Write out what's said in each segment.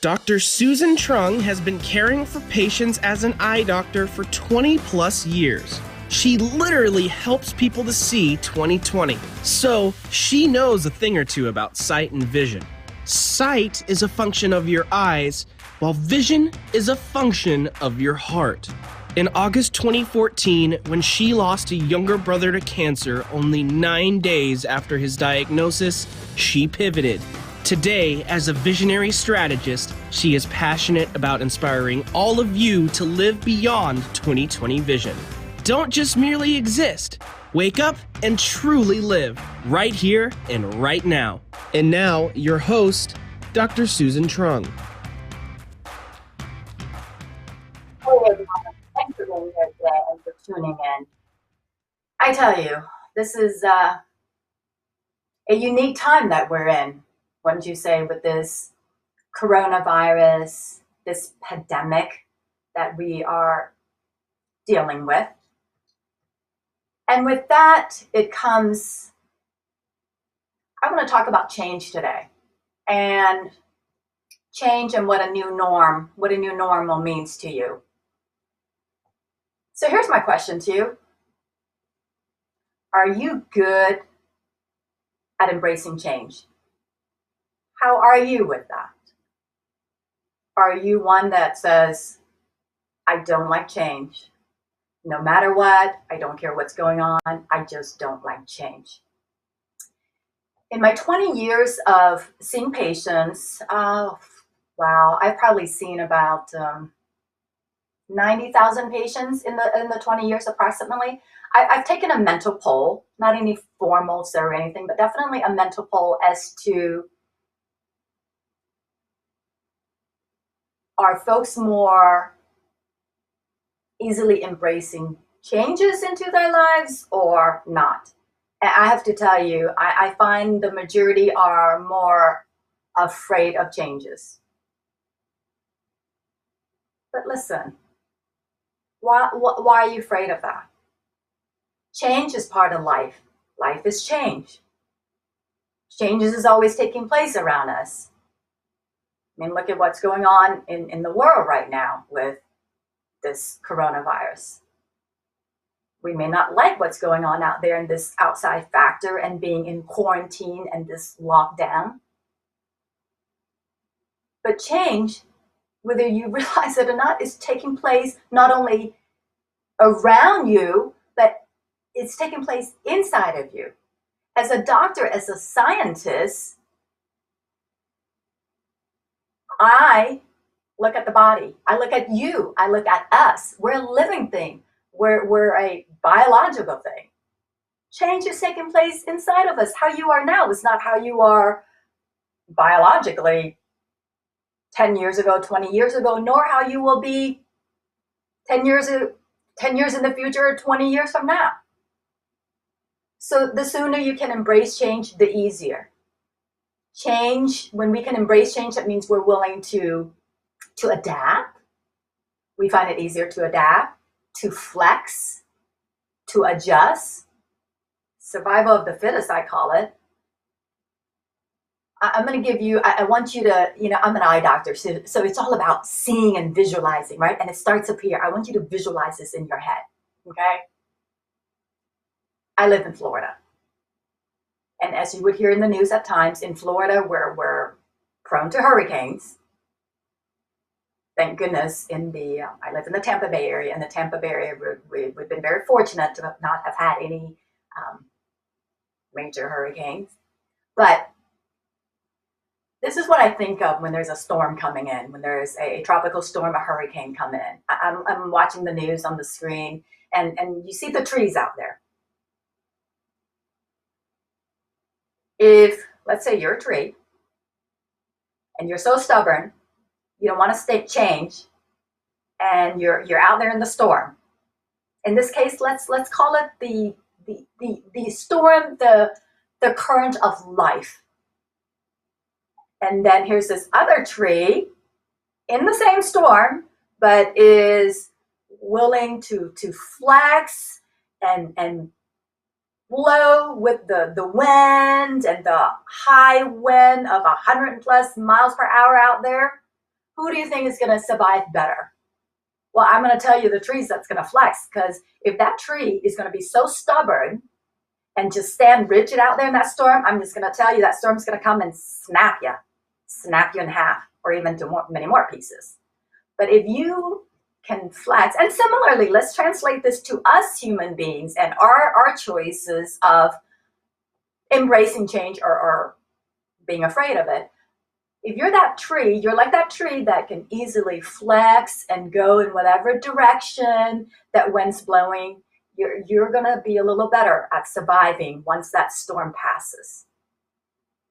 Dr. Susan Trung has been caring for patients as an eye doctor for 20 plus years. She literally helps people to see 20/20. So she knows a thing or two about sight and vision. Sight is a function of your eyes, while vision is a function of your heart. In August 2014, when she lost a younger brother to cancer only 9 days after his diagnosis, she pivoted. Today, as a visionary strategist, she is passionate about inspiring all of you to live beyond 20/20 vision. Don't just merely exist. Wake up and truly live right here and right now. And now, your host, Dr. Susan Trung. Hello, everyone. Thanks for being here today and for tuning in. I tell you, this is a unique time that we're in, wouldn't you say, with this coronavirus, this pandemic that we are dealing with. And with that, it comes, I want to talk about change today. And change and what a new normal means to you. So here's my question to you. Are you good at embracing change? How are you with that? Are you one that says, I don't like change? No matter what, I don't care what's going on, I just don't like change. In my 20 years of seeing patients, I've probably seen about 90,000 patients in the 20 years approximately. I've taken a mental poll, not any formal survey or anything, but definitely a mental poll as to, are folks more easily embracing changes into their lives or not? And I have to tell you, I find the majority are more afraid of changes. But listen, why are you afraid of that? Change is part of life. Life is change. Changes is always taking place around us. I mean, look at what's going on in the world right now with this coronavirus. We may not like what's going on out there in this outside factor and being in quarantine and this lockdown. But change, whether you realize it or not, is taking place not only around you, but it's taking place inside of you. As a doctor, as a scientist, I look at the body. I look at you. I look at us. We're a living thing. We're a biological thing. Change is taking place inside of us. How you are now is not how you are biologically 10 years ago, 20 years ago, nor how you will be 10 years in the future or 20 years from now. So the sooner you can embrace change, the easier. Change, when we can embrace change, that means we're willing to adapt. We find it easier to adapt, to flex, to adjust. Survival of the fittest, I call it. I'm going to give you, I want you to, I'm an eye doctor, so it's all about seeing and visualizing, right? And it starts up here. I want you to visualize this in your head, okay? I live in Florida. And as you would hear in the news at times, in Florida, we're prone to hurricanes. Thank goodness I live in the Tampa Bay area. In the Tampa Bay area, we've been very fortunate to not have had any major hurricanes. But this is what I think of when there's a storm coming in, when there's a tropical storm, a hurricane coming in. I'm watching the news on the screen, and you see the trees out there. If, let's say you're a tree, and you're so stubborn, you don't want to change, and you're out there in the storm. In this case, let's call it the storm, the current of life. And then here's this other tree in the same storm, but is willing to flex and blow with the wind and the high wind of 100+ miles per hour out there. Who do you think is going to survive better? Well, I'm going to tell you the trees that's going to flex, because if that tree is going to be so stubborn and just stand rigid out there in that storm, I'm just going to tell you that storm's going to come and snap you in half, or even to many more pieces. But if you can flex, and similarly, let's translate this to us human beings and our choices of embracing change or being afraid of it. If you're that tree, you're like that tree that can easily flex and go in whatever direction that wind's blowing. You're going to be a little better at surviving once that storm passes.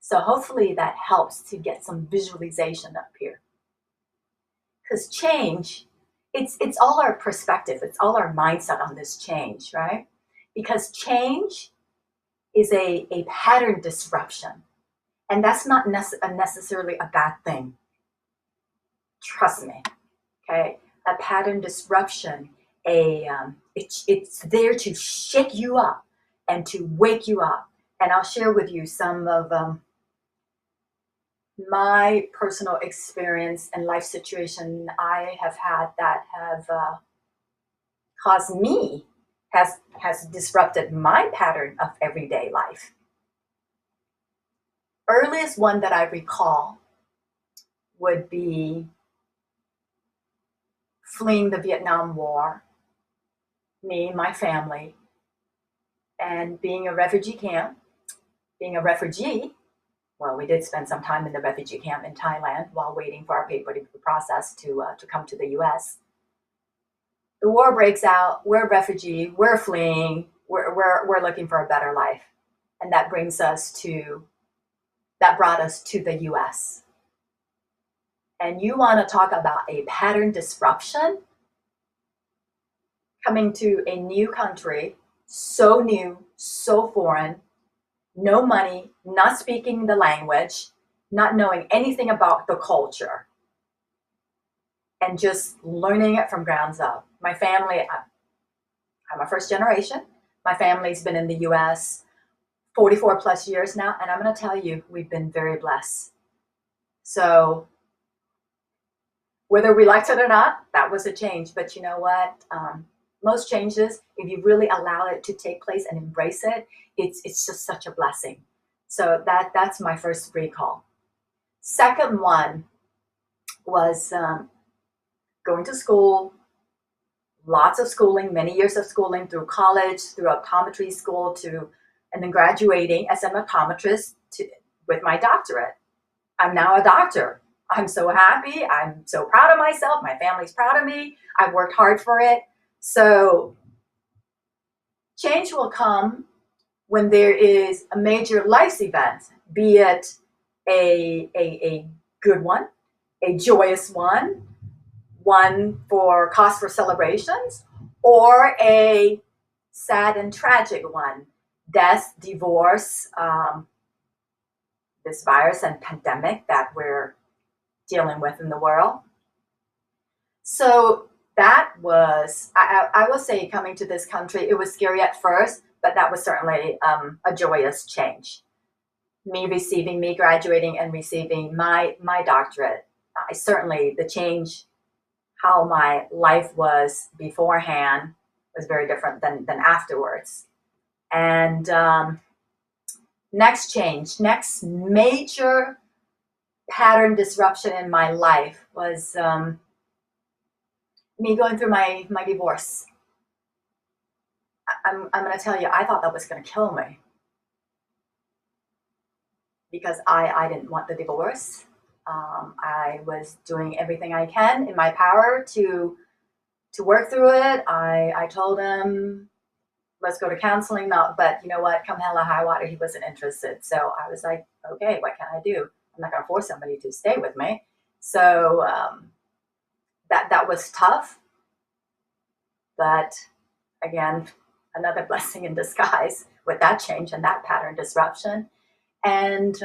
So hopefully that helps to get some visualization up here. Because change, it's all our perspective, it's all our mindset on this change, right? Because change is a pattern disruption. And that's not necessarily a bad thing. Trust me, okay? A pattern disruption, it's there to shake you up and to wake you up. And I'll share with you some of my personal experience and life situation I have had that have caused me, has disrupted my pattern of everyday life. Earliest one that I recall would be fleeing the Vietnam War, me and my family, and being a refugee camp. Being a refugee, well, we did spend some time in the refugee camp in Thailand while waiting for our paper to be processed to come to the US. The war breaks out, we're a refugee, we're fleeing, we're looking for a better life. And that brought us to the US. And you want to talk about a pattern disruption? Coming to a new country, so new, so foreign, no money, not speaking the language, not knowing anything about the culture, and just learning it from ground up. My family, I'm a first generation. My family's been in the US 44 plus years now, and I'm going to tell you, we've been very blessed. So whether we liked it or not, that was a change. But you know what? Most changes, if you really allow it to take place and embrace it, it's just such a blessing. So that's my first recall. Second one was going to school, lots of schooling, many years of schooling through college, through optometry school, and then graduating as an optometrist with my doctorate. I'm now a doctor. I'm so happy. I'm so proud of myself. My family's proud of me. I've worked hard for it. So change will come when there is a major life event, be it a good one, a joyous one for cause for celebrations, or a sad and tragic one, death, divorce, this virus and pandemic that we're dealing with in the world. So that was, I will say, coming to this country, it was scary at first, but that was certainly a joyous change. Me graduating and receiving my doctorate. The change, how my life was beforehand was very different than afterwards. And next major pattern disruption in my life was me going through my divorce. I'm going to tell you, I thought that was going to kill me, because I didn't want the divorce. I was doing everything I can in my power to work through it. I told him, let's go to counseling. No, but you know what? Come hell or high water, he wasn't interested. So I was like, okay, what can I do? I'm not going to force somebody to stay with me. So that was tough. But again, another blessing in disguise with that change and that pattern disruption. And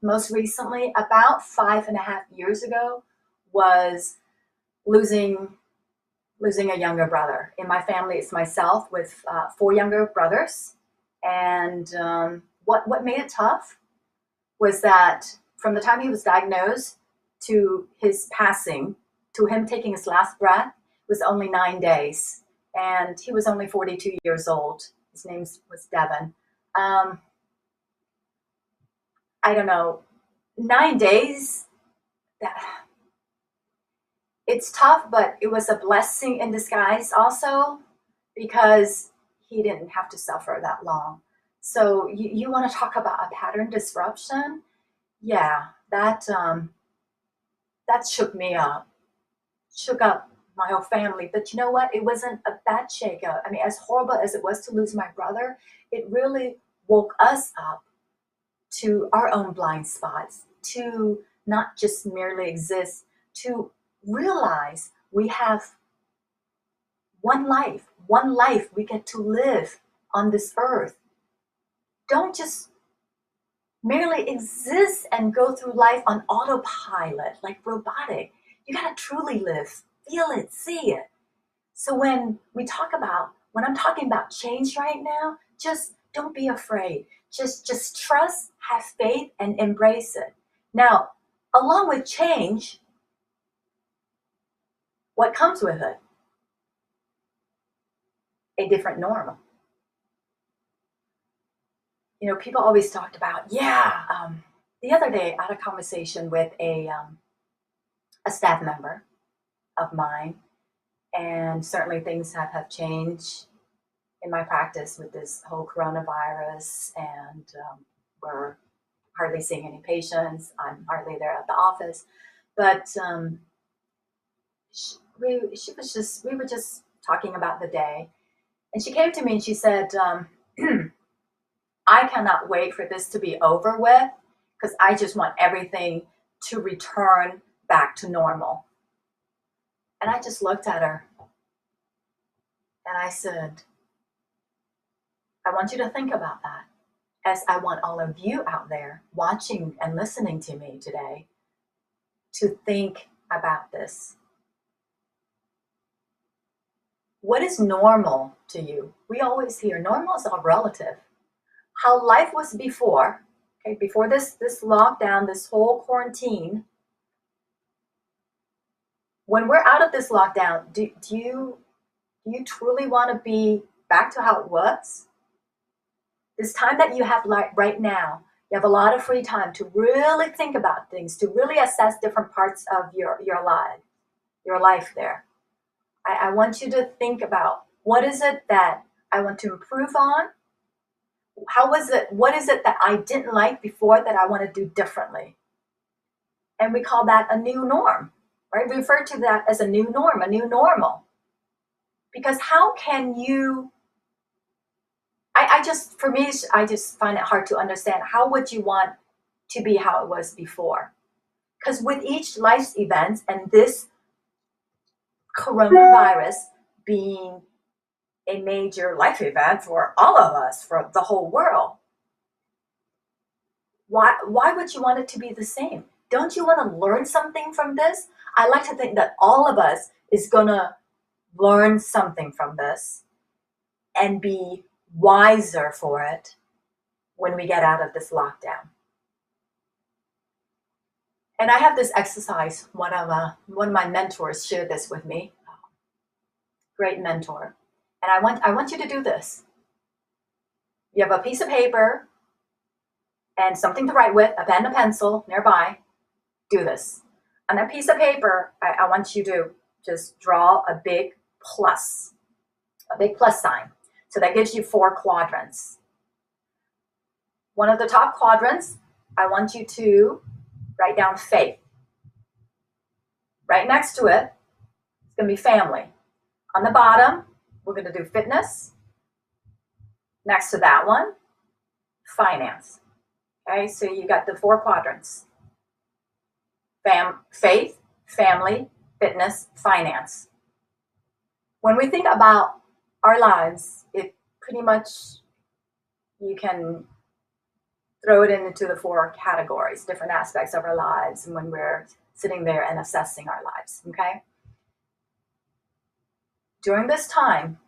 most recently, about 5.5 years ago, was losing a younger brother. In my family, it's myself with 4 younger brothers. And what made it tough was that from the time he was diagnosed to his passing, to him taking his last breath, was only 9 days. And he was only 42 years old. His name was Devin. I don't know, 9 days, it's tough, but it was a blessing in disguise also, because he didn't have to suffer that long. So you want to talk about a pattern disruption? Yeah, that shook me up, shook up my whole family. But you know what? It wasn't a bad shake up. I mean, as horrible as it was to lose my brother, it really woke us up to our own blind spots, to not just merely exist, to realize we have one life we get to live on this earth. Don't just merely exist and go through life on autopilot, like robotic. You gotta truly live, feel it, see it. So when I'm talking about change right now, just don't be afraid. Just trust, have faith, and embrace it. Now, along with change, what comes with it? A different normal. You know, people always talked about, the other day I had a conversation with a staff member of mine, and certainly things have changed in my practice with this whole coronavirus, and we're hardly seeing any patients. I'm hardly there at the office, but we were just talking about the day, and she came to me and she said, I cannot wait for this to be over with, because I just want everything to return back to normal. And I just looked at her and I said, I want you to think about that, as I want all of you out there watching and listening to me today to think about this. What is normal to you? We always hear normal is all relative. How life was before, okay, before this lockdown, this whole quarantine. When we're out of this lockdown, do you truly want to be back to how it was? This time that you have right now, you have a lot of free time to really think about things, to really assess different parts of your life there. I want you to think about, what is it that I want to improve on? What is it that I didn't like before that I want to do differently? And we call that a new norm, right? We refer to that as a new norm, a new normal. Because how can you, I just find it hard to understand, how would you want to be how it was before? Because with each life's event, and this coronavirus being a major life event for all of us, for the whole world, why would you want it to be the same? Don't you want to learn something from this? I like to think that all of us is gonna learn something from this and be wiser for it when we get out of this lockdown. And I have this exercise. One of my mentors shared this with me. Great mentor. And I want you to do this. You have a piece of paper and something to write with, a pen, a pencil nearby. Do this. On that piece of paper, I want you to just draw a big plus sign. So that gives you 4 quadrants. One of the top quadrants, I want you to write down faith. Right next to it, it's going to be family. On the bottom, we're going to do fitness. Next to that one, finance. Okay, so you got the 4 quadrants. Faith, family, fitness, finance. When we think about our lives, it pretty much, you can throw it into the 4 categories, different aspects of our lives, and when we're sitting there and assessing our lives, okay? During this time,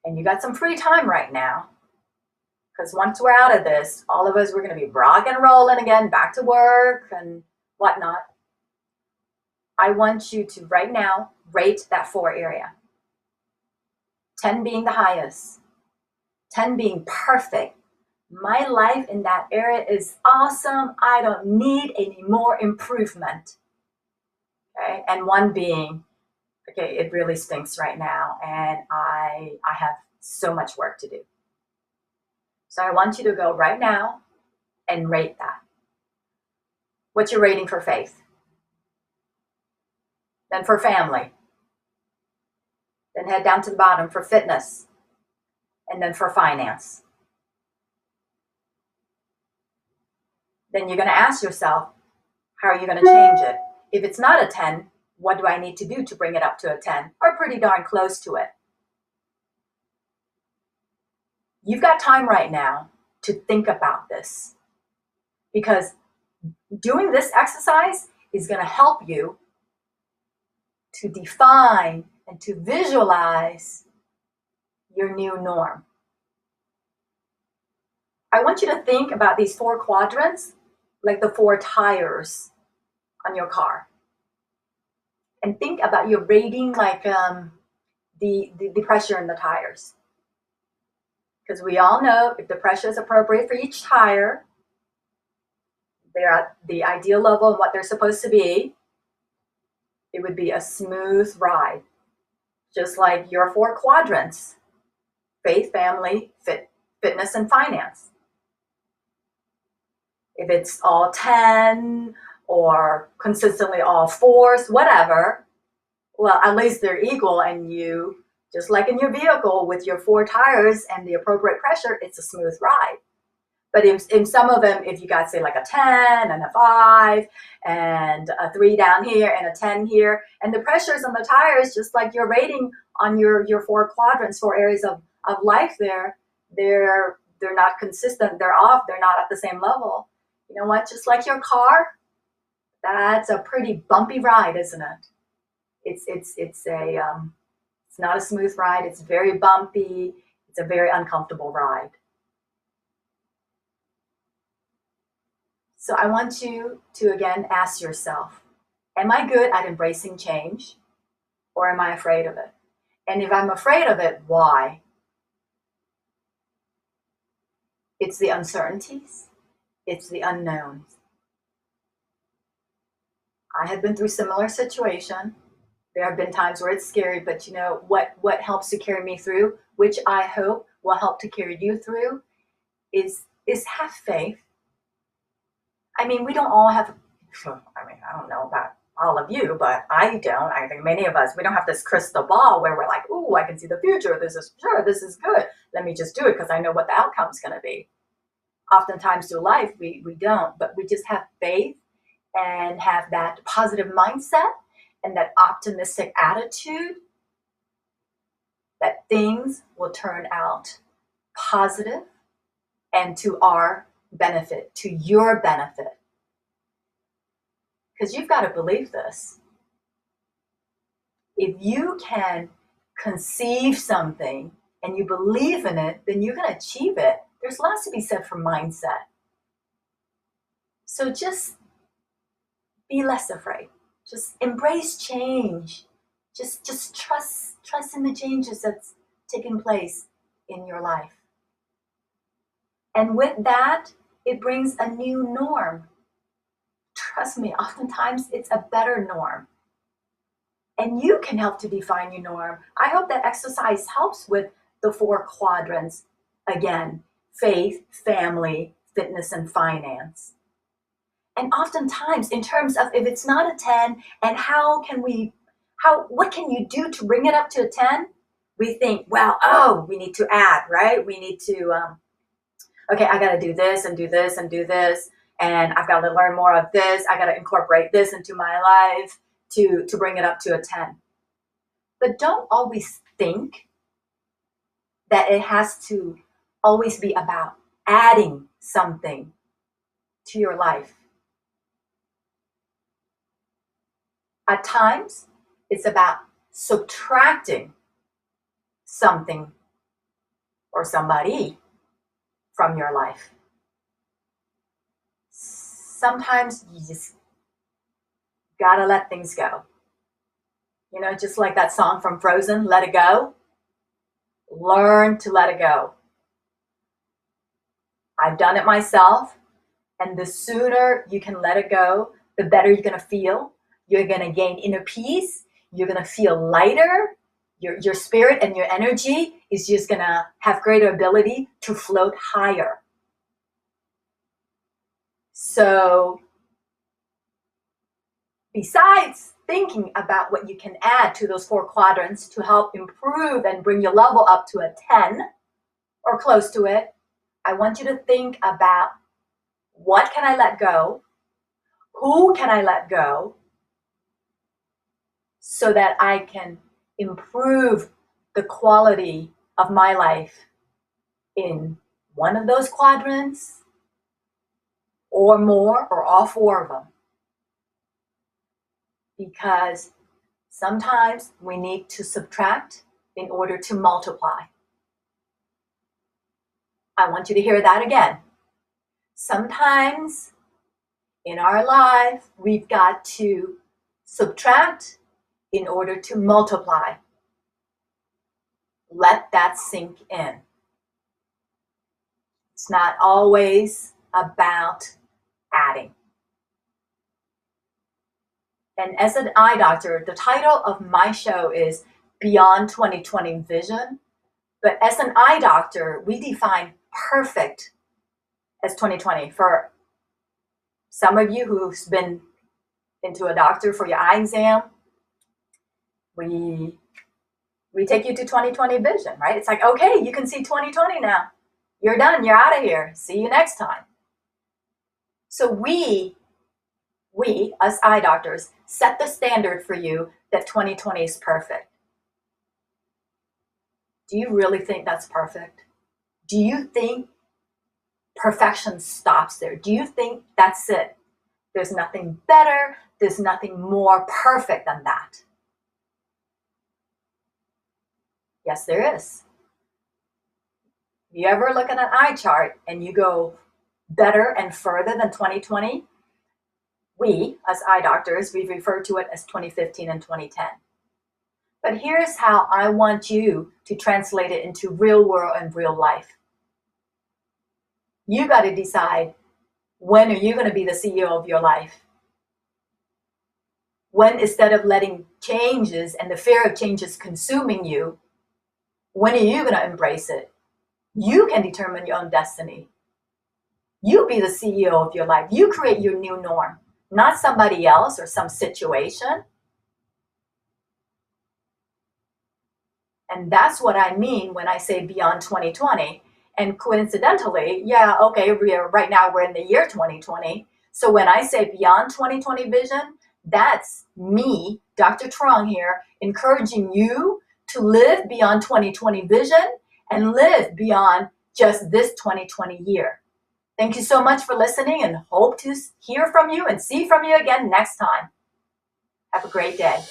and you got some free time right now, because once we're out of this, all of us, we're going to be rock and rolling again, back to work and whatnot. I want you to right now rate that 4 area. 10 being the highest, 10 being perfect. My life in that area is awesome. I don't need any more improvement. Okay, and 1 being, okay, it really stinks right now, and I have so much work to do. So I want you to go right now and rate that. What's your rating for faith? Then for family. Then head down to the bottom for fitness. And then for finance. Then you're going to ask yourself, how are you going to change it? If it's not a 10, what do I need to do to bring it up to a 10 or pretty darn close to it? You've got time right now to think about this, because doing this exercise is going to help you to define and to visualize your new norm. I want you to think about these 4 quadrants like the 4 tires on your car. And think about your rating like the pressure in the tires. Because we all know if the pressure is appropriate for each tire, they're at the ideal level of what they're supposed to be, it would be a smooth ride. Just like your 4 quadrants: faith, family, fitness, and finance. If it's all 10 or consistently all 4s, whatever, well, at least they're equal, and you, just like in your vehicle with your 4 tires and the appropriate pressure, it's a smooth ride. But in some of them, if you got, say, like a 10 and a 5 and a 3 down here and a 10 here, and the pressures on the tires, just like your rating on your 4 quadrants, 4 areas of life there, they're not consistent, they're off, they're not at the same level. You know what? Just like your car, that's a pretty bumpy ride, isn't it? It's not a smooth ride. It's very bumpy. It's a very uncomfortable ride. So I want you to again ask yourself, am I good at embracing change, or am I afraid of it? And if I'm afraid of it, why? It's the uncertainties. It's the unknowns. I have been through similar situation. There have been times where it's scary, but you know what helps to carry me through, which I hope will help to carry you through, is have faith. I mean, we don't all have, I don't know about all of you, but I don't. I think many of us, we don't have this crystal ball where we're like, ooh, I can see the future. This is sure, this is good. Let me just do it because I know what the outcome's going to be. Oftentimes through life, we don't, but we just have faith and have that positive mindset and that optimistic attitude that things will turn out positive and to our benefit, to your benefit. Because you've got to believe this. If you can conceive something and you believe in it, then you're going to achieve it. There's lots to be said for mindset. So just be less afraid. Just embrace change. Just trust in the changes that's taking place in your life. And with that, it brings a new norm. Trust me, oftentimes it's a better norm. And you can help to define your norm. I hope that exercise helps with the 4 quadrants. Again, faith, family, fitness, and finance. And oftentimes, in terms of if it's not a 10, and what can you do to bring it up to a 10? We think, well, we need to add, right? We need to, okay, I got to do this and do this and do this. And I've got to learn more of this. I got to incorporate this into my life to bring it up to a 10. But don't always think that it has to always be about adding something to your life. At times, it's about subtracting something or somebody from your life. Sometimes you just gotta let things go. You know, just like that song from Frozen, Let It Go. Learn to let it go. I've done it myself, and the sooner you can let it go, the better you're gonna feel. You're gonna gain inner peace. You're gonna feel lighter. Your spirit and your energy is just gonna have greater ability to float higher. So besides thinking about what you can add to those 4 quadrants to help improve and bring your level up to a 10 or close to it, I want you to think about, what can I let go? Who can I let go so that I can improve the quality of my life in one of those quadrants or more, or all 4 of them? Because sometimes we need to subtract in order to multiply. I want you to hear that again. Sometimes in our life, we've got to subtract in order to multiply. Let that sink in. It's not always about adding. And as an eye doctor, the title of my show is Beyond 2020 Vision. But as an eye doctor, we define perfect as 2020. For some of you who's been into a doctor for your eye exam, we take you to 2020 vision, right? It's like, okay, you can see 2020 now. You're done. You're out of here. See you next time. So we, us eye doctors, set the standard for you that 2020 is perfect. Do you really think that's perfect? Do you think perfection stops there? Do you think that's it? There's nothing better. There's nothing more perfect than that. Yes, there is. You ever look at an eye chart and you go better and further than 2020? We, as eye doctors, we refer to it as 2015 and 2010. But here's how I want you to translate it into real world and real life. You got to decide, when are you going to be the CEO of your life? When, instead of letting changes and the fear of changes consuming you, when are you going to embrace it? You can determine your own destiny. You be the CEO of your life. You create your new norm, not somebody else or some situation. And that's what I mean when I say beyond 2020. And coincidentally, yeah, okay, right now we're in the year 2020. So when I say beyond 2020 vision, that's me, Dr. Truong here, encouraging you to live beyond 2020 vision and live beyond just this 2020 year. Thank you so much for listening, and hope to hear from you and see from you again next time. Have a great day.